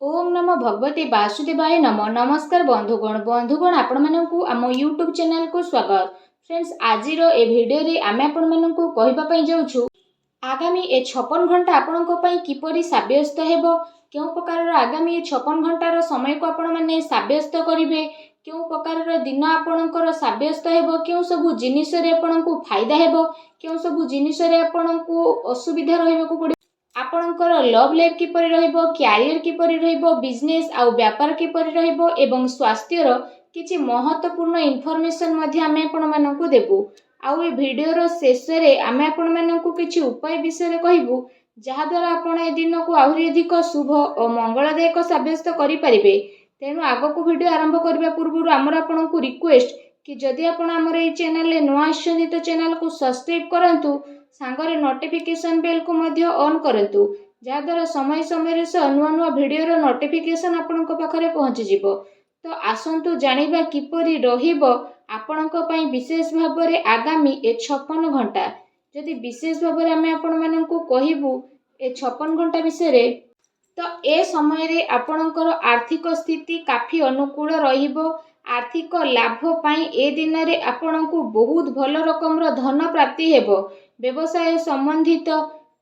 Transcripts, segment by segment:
ओम नमो भगवते वासुदेवाय नमो। नमस्कार बंधुगण आपण मानकु आम यूट्यूब चैनल को स्वागत। फ्रेंड्स आज ए भिडियो रे आमे आपण मानकु कहिबा पई जाउछु आगामी ए 56 घंटा आपण को पई किपरि साब्यस्त हेबो, केउ प्रकार आगामी 56 घंटार समय को आपण माने साब्यस्त करिवे, केउ प्रकार दिन आपणकर साब्यस्त हेबो, केउ सबु जिनिस रे आपण को फायदा हेबो, केउ सबु जिनिस रे आपण को असुविधा रहबो को पड़े, आपणकर लव लाइफ किपरि रहइबो, क्यारियर किपरि रहइबो, बिजनेस आउ व्यापार किपरि रहइबो एवं स्वास्थ्यर किछि महत्वपूर्ण इन्फॉर्मेशन मध्ये आमे आपण मानकु देबु। आउ ए वीडियो रो शेष रे आमे आपण मानकु किछि उपाय विषय कहबू जहा द्वारा आपण ए दिन को आहुरी अधिक शुभ और मंगलदायक साब्यस्त करि परिबे। तेनु आगो को वीडियो आरंभ करबा पूर्व आमर आपण को रिक्वेस्ट कि जदि आपण हमर ए चैनल ले नुआ आछन तो चैनल को सब्सक्राइब करंतु, सांगरे नोटिफिकेशन बेल को मध्य ऑन करंतु, जहा द्वारा समय समय रे नुआ नुआ वीडियो रो नोटिफिकेशन आपण को पाखरे पहुंची जिवो। तो आसंतु जानिबा किपरि रहिबो आपणक पई विशेष भाबरे आगामी ए 56 घंटा। जदि विशेष भाबरे आमे आपण मानकु कहिबू ए 56 घंटा विषय रे, तो ए समय रे आपणकर आर्थिक स्थिति काफी अनुकूल रहिबो। आर्थिक लाभ पाई ए दिन रे आपणकु बहुत भल रकम धन प्राप्ति हेबो। व्यवसाय संबंधित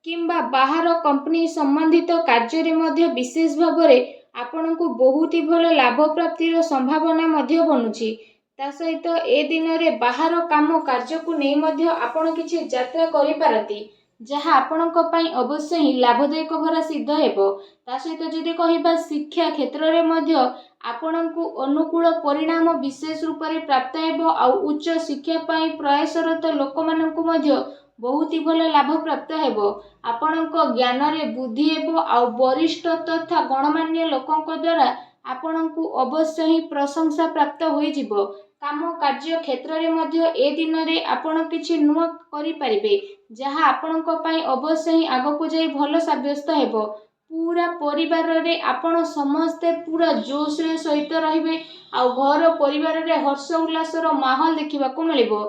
किंबा बाहर कंपनी संबंधित कार्य रे मध्य विशेष भाबरे आपणकु बहुत ही भल लाभ प्राप्तिर संभावना मध्य बनुची। ता सहित ए दिन रे बाहर काम कार्य को नै मध्य आपण किछि यात्रा करि पारती, जहा आपणक पई अवश्य ही लाभदायक भरा सिद्ध हेबो। ता सहित जदि कहिबा शिक्षा क्षेत्र रे मध्य आपणकु अनुकूल परिणाम विशेष रूप रे प्राप्त हेबो। आउ उच्च शिक्षा पई प्रयासरत लोक मानकु मध्य बहुत ही भल लाभ प्राप्त हेबो। आपणक ज्ञान रे बुद्धि हेबो। आउ वरिष्ठ तथा गणमान्य लोकंक द्वारा आपणकु अवश्य ही प्रशंसा प्राप्त होई जिवो। काम कार्य क्षेत्र रे मध्य ए दिन रे आपण किछि नुआ करि परिबे, जहा आपणक पई अवश्य ही आगकु जाई भल साब्यस्त हेबो। पूरा परिवार रे आपण समस्ते पूरा जोश रे सहित रहिबे। आउ घर परिवार रे हर्ष उल्लास रो माहौल देखिबा को मिलिबो।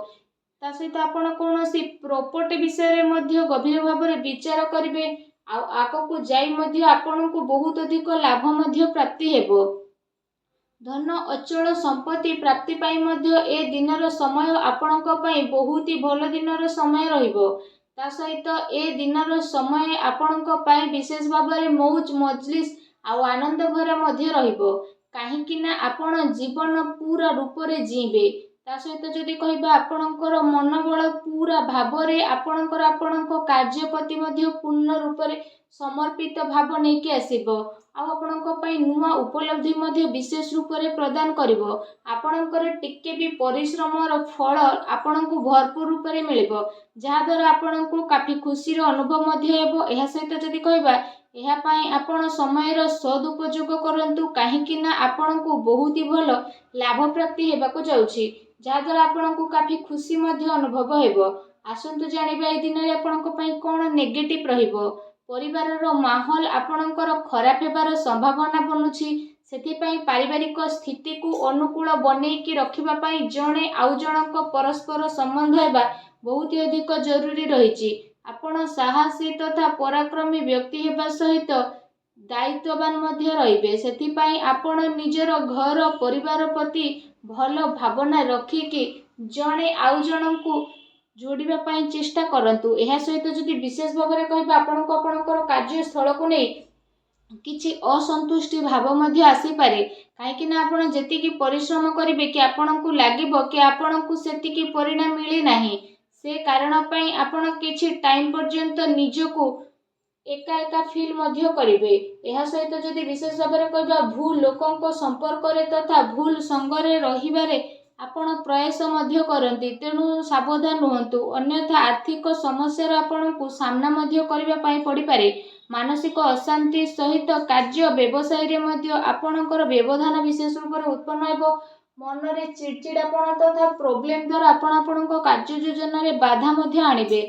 ता सहित आपण कोनोसी प्रॉपर्टी विषय रे मध्य गभीर भाबरे विचार करिवे। आउ आगकु जाई मध्य आपणकु बहुत अधिक लाभ मध्य प्राप्ति हेबो। धन अचल संपत्ति प्राप्ति पाई मध्य ए दिनर समय आपणक पई बहुत ही भल दिनर समय रहिबो। ता सहित ए दिनर समय आपणक पई विशेष भाबरे मौज मजलिस आउ आनंद भरा मध्य रहिबो, काहे कि ना आपण जीवन पूरा रूप रे जीबे। ता सहित जदि कहिबा आपणकर मनोबल पूरा भाबरे आपणक कार्य प्रति मध्य पूर्ण रूप रे समर्पित भाव नै कि आसीबो। आ आपणक पई नुआ उपलब्धि मध्य विशेष रूप रे प्रदान करिवो। आपणकर टिके भी परिश्रमर फल आपणकु भरपूर रूप रे मिलिबो, जहा द्वारा आपणकु काफी खुशी रो अनुभव मध्य हेबो। एहा सहित जदि कहिबा एहा पई आपण समयर सदुपयोग करंतु, काहे कि ना आपणकु बहुत ही भल लाभ प्राप्ति हेबाको जाउछि, जहा द्वारा आपणकु काफी खुशी मध्य अनुभव हेबो। आसंतु जानिबा ए दिन रे आपणक पई कोन नेगेटिव रहिबो। परिवार रो माहौल आपणकर खराब हेबार संभावना बनुछि, सेति पई पारिवारिक स्थिति को अनुकूल बनै कि रखिबा पई जणे आउ जणक परस्पर संबंध हेबा बहुत ही अधिक जरूरी रहिछि। आपण साहसी तथा पराक्रमी व्यक्ति हेबा सहित दायित्ववान मध्य रहिबे। सेति पई आपण निजर घर परिवार प्रति भल भावना रखि कि जणे आउ जणकु जोड़िबा पई चेष्टा करंतु। एहा सहित जदि विशेष भाबरे कहिबा आपणकर कार्यस्थल को नै किछि असंतुष्टि भाव मध्य आसी पारे, काहे कि ना आपण जेतिकी परिश्रम करिवे कि आपणकु लागिबो कि आपणकु सेतिकी परिणाम मिली नाही। से कारण पई आपण किछि टाइम पर्यंत निजको एका एका फील मध्य करिवे। एहा सहित जदि विशेष भाबरे कहिबा भूल लोकंक संपर्क रे तथा भूल संग रे रहिबारे आपण प्रयास मध्य करंती, तेणु सावधान रुहंतु, अन्यथा आर्थिक समस्या आपणकु सामना मध्य करिबा पई पड़ी पारे। मानसिक अशांति सहित कार्य व्यवसाय रे मध्य आपणकर व्यवधान विशेष रूप रे उत्पन्न हेबो। मन रे चिड़चिड़ापन तथा प्रॉब्लम द्वारा आपणक कार्य योजना रे बाधा मध्य आनिबे,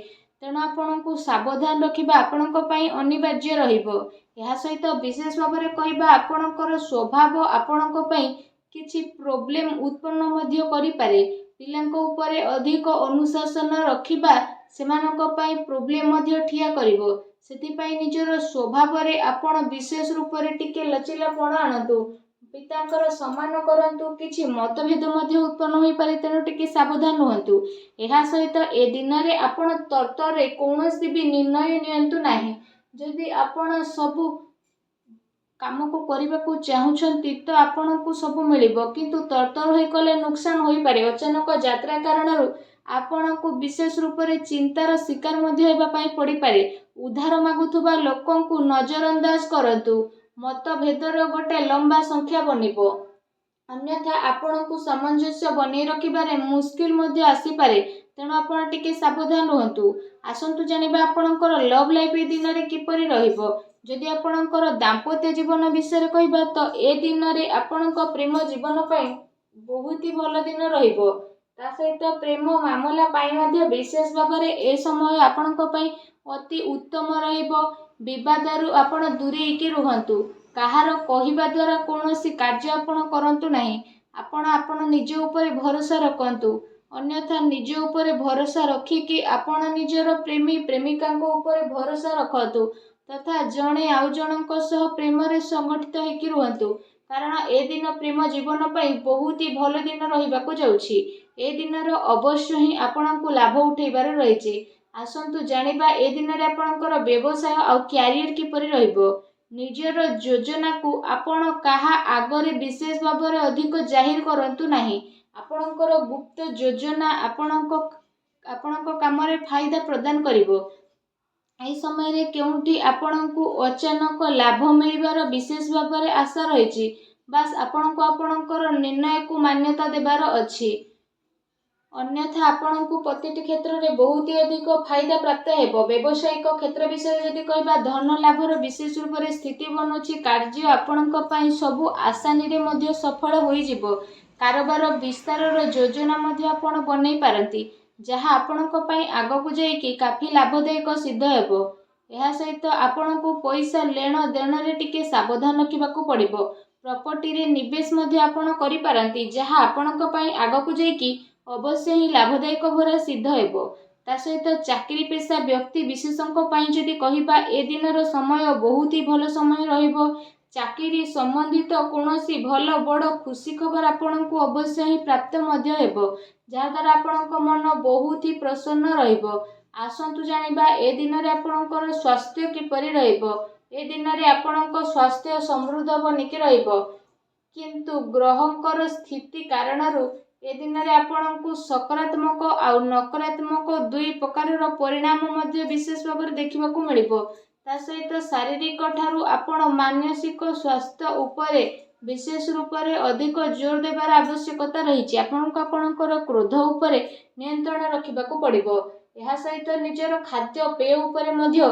तेणु आपणकु सावधान रखिबा आपणक पई अनिवार्य रहिबो। एहा सहित विशेष भाबरे कहिबा आपणकर स्वभाव आपणक पई किछि प्रॉब्लम उत्पन्न मध्य करि पारे। पिलांक उपरे अधिक अनुशासन रखिबा सेमानक पई प्रॉब्लम मध्य ठिया करिवो। ସେଥିପାଇଁ ନିଜର ସ୍ୱଭାବରେ ଆପଣ ବିଶେଷ ରୂପରେ ଟିକେ ଲଚିଲାପଣ ଆଣନ୍ତୁ। ପିତାଙ୍କର ସମ୍ମାନ କରନ୍ତୁ। କିଛି ମତଭେଦ ମଧ୍ୟ ଉତ୍ପନ୍ନ ହୋଇପାରେ, ତେଣୁ ଟିକେ ସାବଧାନ ରୁହନ୍ତୁ। ଏହା ସହିତ ଏ ଦିନରେ ଆପଣ ତରତରରେ କୌଣସି ବି ନିର୍ଣ୍ଣୟ ନିଅନ୍ତୁ ନାହିଁ। ଯଦି ଆପଣ ସବୁ କାମକୁ କରିବାକୁ ଚାହୁଁଛନ୍ତି ତ ଆପଣଙ୍କୁ ସବୁ ମିଳିବ, କିନ୍ତୁ ତରତର ହୋଇ କଲେ ନୁକସାନ ହୋଇପାରେ। ଅଚାନକ ଯାତ୍ରା କାରଣରୁ ଆପଣଙ୍କୁ ବିଶେଷ ରୂପରେ ଚିନ୍ତାର ଶିକାର ମଧ୍ୟ ହେବା ପାଇଁ ପଡ଼ିପାରେ। ଉଦ୍ଧାର ମାଗୁଥିବା ଲୋକଙ୍କୁ ନଜରଅନ୍ଦାଜ କରନ୍ତୁ। ମତଭେଦର ଗୋଟେ ଲମ୍ବା ସଂଖ୍ୟା ବନିବ, ଅନ୍ୟଥା ଆପଣଙ୍କୁ ସାମଞ୍ଜସ୍ୟ ବନେଇ ରଖିବାରେ ମୁସ୍କିଲ ମଧ୍ୟ ଆସିପାରେ, ତେଣୁ ଆପଣ ଟିକେ ସାବଧାନ ରୁହନ୍ତୁ। ଆସନ୍ତୁ ଜାଣିବା ଆପଣଙ୍କର ଲଭ୍ ଲାଇଫ୍ ଏ ଦିନରେ କିପରି ରହିବ। ଯଦି ଆପଣଙ୍କର ଦାମ୍ପତ୍ୟ ଜୀବନ ବିଷୟରେ କହିବା ତ ଏ ଦିନରେ ଆପଣଙ୍କ ପ୍ରେମ ଜୀବନ ପାଇଁ ବହୁତ ହି ଭଲ ଦିନ ରହିବ। ତା ସହିତ ପ୍ରେମ ମାମଲା ପାଇଁ ମଧ୍ୟ ବିଶେଷ ଭାବରେ ଏ ସମୟ ଆପଣଙ୍କ ପାଇଁ ଅତି ଉତ୍ତମ ରହିବ। ବିବାଦରୁ ଆପଣ ଦୂରେଇକି ରୁହନ୍ତୁ। କାହାର କହିବା ଦ୍ୱାରା କୌଣସି କାର୍ଯ୍ୟ ଆପଣ କରନ୍ତୁ ନାହିଁ। ଆପଣ ନିଜ ଉପରେ ଭରସା ରଖନ୍ତୁ, ଅନ୍ୟଥା ନିଜ ଉପରେ ଭରସା ରଖିକି ଆପଣ ନିଜର ପ୍ରେମୀ ପ୍ରେମିକାଙ୍କ ଉପରେ ଭରସା ରଖନ୍ତୁ ତଥା ଜଣେ ଆଉ ଜଣଙ୍କ ସହ ପ୍ରେମରେ ସଂଗଠିତ ହେଇକି ରୁହନ୍ତୁ, କାରଣ ଏ ଦିନ ପ୍ରେମ ଜୀବନ ପାଇଁ ବହୁତ ହି ଭଲ ଦିନ ରହିବାକୁ ଯାଉଛି। ଏ ଦିନର ଅବଶ୍ୟ ହିଁ ଆପଣଙ୍କୁ ଲାଭ ଉଠେଇବାର ରହିଛି। ଆସନ୍ତୁ ଜାଣିବା ଏ ଦିନରେ ଆପଣଙ୍କର ବ୍ୟବସାୟ ଆଉ କ୍ୟାରିୟର କିପରି ରହିବ। ନିଜର ଯୋଜନାକୁ ଆପଣ କାହା ଆଗରେ ବିଶେଷ ଭାବରେ ଅଧିକ ଜାହିର କରନ୍ତୁ ନାହିଁ। ଆପଣଙ୍କର ଗୁପ୍ତ ଯୋଜନା ଆପଣଙ୍କ କାମରେ ଫାଇଦା ପ୍ରଦାନ କରିବ। ଏହି ସମୟରେ କେଉଁଠି ଆପଣଙ୍କୁ ଅଚାନକ ଲାଭ ମିଳିବାର ବିଶେଷ ଭାବରେ ଆଶା ରହିଛି। ବାସ୍ ଆପଣଙ୍କୁ ଆପଣଙ୍କର ନିର୍ଣ୍ଣୟକୁ ମାନ୍ୟତା ଦେବାର ଅଛି, ଅନ୍ୟଥା ଆପଣଙ୍କୁ ପ୍ରତିଟି କ୍ଷେତ୍ରରେ ବହୁତ ଅଧିକ ଫାଇଦା ପ୍ରାପ୍ତ ହେବ। ବ୍ୟବସାୟିକ କ୍ଷେତ୍ର ବିଷୟରେ ଯଦି କହିବା, ଧନ ଲାଭର ବିଶେଷ ରୂପରେ ସ୍ଥିତି ବନୁଛି। କାର୍ଯ୍ୟ ଆପଣଙ୍କ ପାଇଁ ସବୁ ଆସାନୀରେ ମଧ୍ୟ ସଫଳ ହୋଇଯିବ। କାରବାର ବିସ୍ତାରର ଯୋଜନା ମଧ୍ୟ ଆପଣ ବନେଇ ପାରନ୍ତି, ଯାହା ଆପଣଙ୍କ ପାଇଁ ଆଗକୁ ଯାଇକି କାଫି ଲାଭଦାୟକ ସିଦ୍ଧ ହେବ। ଏହା ସହିତ ଆପଣଙ୍କୁ ପଇସା ନେଣ ଦେଣରେ ଟିକେ ସାବଧାନ ରଖିବାକୁ ପଡ଼ିବ। ପ୍ରପର୍ଟିରେ ନିବେଶ ମଧ୍ୟ ଆପଣ କରିପାରନ୍ତି, ଯାହା ଆପଣଙ୍କ ପାଇଁ ଆଗକୁ ଯାଇକି ଅବଶ୍ୟ ହିଁ ଲାଭଦାୟକ ଭରା ସିଦ୍ଧ ହେବ। ତା ସହିତ ଚାକିରି ପେଶା ବ୍ୟକ୍ତି ବିଶେଷଙ୍କ ପାଇଁ ଯଦି କହିବା, ଏ ଦିନର ସମୟ ବହୁତ ହି ଭଲ ସମୟ ରହିବ। ଚାକିରି ସମ୍ବନ୍ଧିତ କୌଣସି ଭଲ ବଡ଼ ଖୁସି ଖବର ଆପଣଙ୍କୁ ଅବଶ୍ୟ ହିଁ ପ୍ରାପ୍ତ ମଧ୍ୟ ହେବ, ଯାହାଦ୍ୱାରା ଆପଣଙ୍କ ମନ ବହୁତ ହି ପ୍ରସନ୍ନ ରହିବ। ଆସନ୍ତୁ ଜାଣିବା ଏ ଦିନରେ ଆପଣଙ୍କର ସ୍ୱାସ୍ଥ୍ୟ କିପରି ରହିବ। ଏ ଦିନରେ ଆପଣଙ୍କ ସ୍ୱାସ୍ଥ୍ୟ ସମୃଦ୍ଧ ବନିକି ରହିବ, କିନ୍ତୁ ଗ୍ରହଙ୍କର ସ୍ଥିତି କାରଣରୁ ଏ ଦିନରେ ଆପଣଙ୍କୁ ସକାରାତ୍ମକ ଆଉ ନକାରାତ୍ମକ ଦୁଇ ପ୍ରକାରର ପରିଣାମ ମଧ୍ୟ ବିଶେଷ ଭାବରେ ଦେଖିବାକୁ ମିଳିବ। ତା ସହିତ ଶାରୀରିକ ଠାରୁ ଆପଣ ମାନସିକ ସ୍ୱାସ୍ଥ୍ୟ ଉପରେ ବିଶେଷ ରୂପରେ ଅଧିକ ଜୋର ଦେବାର ଆବଶ୍ୟକତା ରହିଛି। ଆପଣଙ୍କୁ ଆପଣଙ୍କର କ୍ରୋଧ ଉପରେ ନିୟନ୍ତ୍ରଣ ରଖିବାକୁ ପଡ଼ିବ। ଏହା ସହିତ ନିଜର ଖାଦ୍ୟପେୟ ଉପରେ ମଧ୍ୟ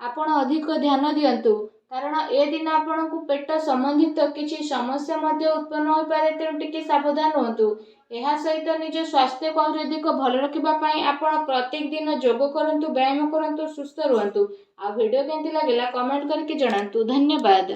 ଆପଣ ଅଧିକ ଧ୍ୟାନ ଦିଅନ୍ତୁ, କାରଣ ଏ ଦିନ ଆପଣଙ୍କୁ ପେଟ ସମ୍ବନ୍ଧିତ କିଛି ସମସ୍ୟା ମଧ୍ୟ ଉତ୍ପନ୍ନ ହୋଇପାରେ, ତେଣୁ ଟିକେ ସାବଧାନ ରୁହନ୍ତୁ। ଏହା ସହିତ ନିଜ ସ୍ୱାସ୍ଥ୍ୟକୁ ଆହୁରି ଅଧିକ ଭଲ ରଖିବା ପାଇଁ ଆପଣ ପ୍ରତ୍ୟେକ ଦିନ ଯୋଗ କରନ୍ତୁ, ବ୍ୟାୟାମ କରନ୍ତୁ, ସୁସ୍ଥ ରୁହନ୍ତୁ। ଆଉ ଭିଡ଼ିଓ କେମିତି ଲାଗିଲା କମେଣ୍ଟ କରିକି ଜଣାନ୍ତୁ। ଧନ୍ୟବାଦ।